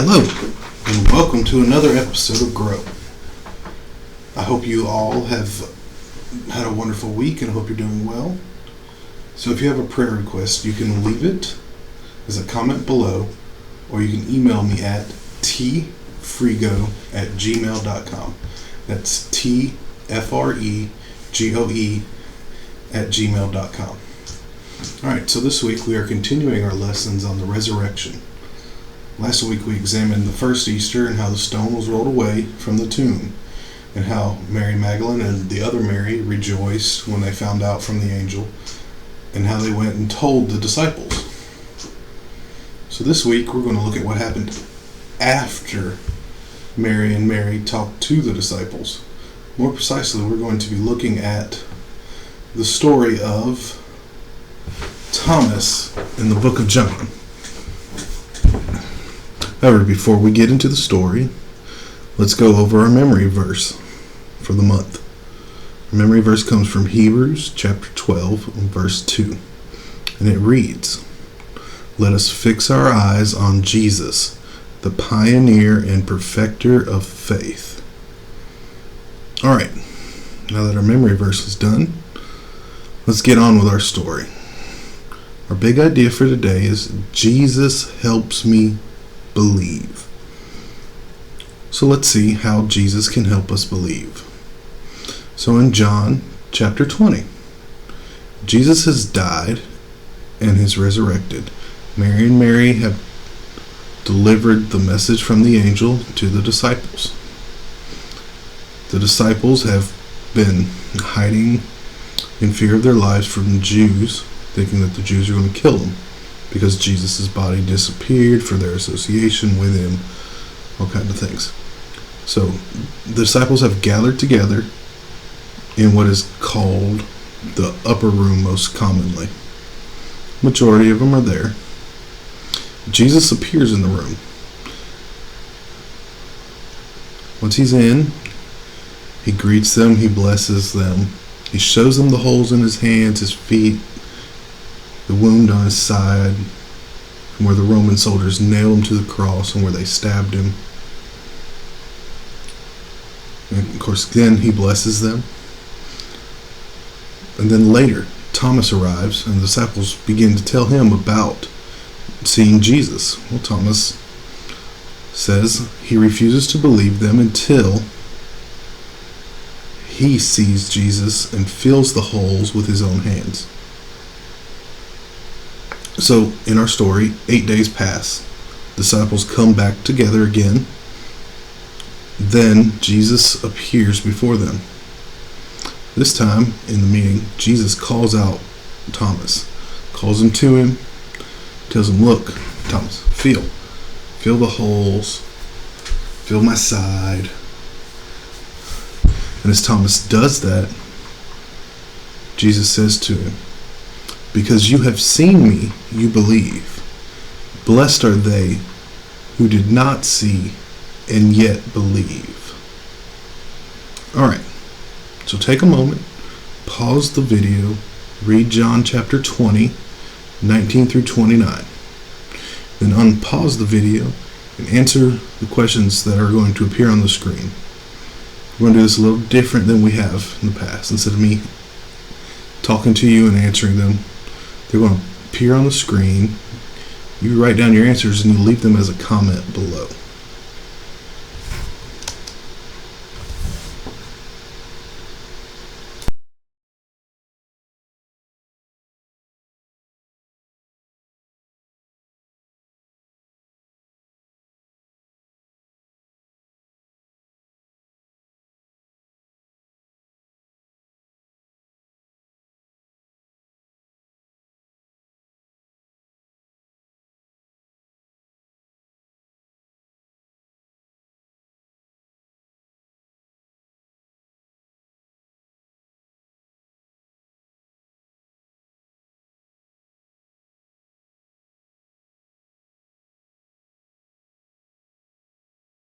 Hello, and welcome to another episode of Grow. I hope you all have had a wonderful week and I hope you're doing well. So if you have a prayer request, you can leave it as a comment below, or you can email me at tfrego@gmail.com. That's tfregoe@gmail.com. Alright, so this week we are continuing our lessons on the resurrection. Last week we examined the first Easter and how the stone was rolled away from the tomb, and how Mary Magdalene and the other Mary rejoiced when they found out from the angel, and how they went and told the disciples. So this week we're going to look at what happened after Mary talked to the disciples. More precisely, we're going to be looking at the story of Thomas in the book of John. However, before we get into the story, let's go over our memory verse for the month. Our memory verse comes from Hebrews chapter 12, verse 2. And it reads, "Let us fix our eyes on Jesus, the pioneer and perfecter of faith." Alright, now that our memory verse is done, let's get on with our story. Our big idea for today is Jesus helps me believe. So let's see how Jesus can help us believe. So in John chapter 20, Jesus has died and has resurrected. Mary and Mary have delivered the message from the angel to the disciples. The disciples have been hiding in fear of their lives from the Jews, thinking that the Jews are going to kill them because Jesus' body disappeared for their association with him, all kinds of things. So the disciples have gathered together in what is called the upper room most commonly. Majority of them are there. Jesus appears in the room. Once he's in, he greets them, he blesses them, he shows them the holes in his hands, his feet, the wound on his side, and where the Roman soldiers nailed him to the cross and where they stabbed him. And of course, then he blesses them. And then later, Thomas arrives and the disciples begin to tell him about seeing Jesus. Well, Thomas says he refuses to believe them until he sees Jesus and feels the holes with his own hands. So, in our story, 8 days pass. Disciples come back together again. Then Jesus appears before them. This time, in the meeting, Jesus calls out Thomas. Calls him to him. Tells him, "Look, Thomas, feel the holes. Feel my side." And as Thomas does that, Jesus says to him, "Because you have seen me, you believe. Blessed are they who did not see and yet believe." Alright, so take a moment, pause the video, read John chapter 20, 19 through 29. Then unpause the video and answer the questions that are going to appear on the screen. We're going to do this a little different than we have in the past. Instead of me talking to you and answering them, they're going to appear on the screen. You write down your answers and you leave them as a comment below.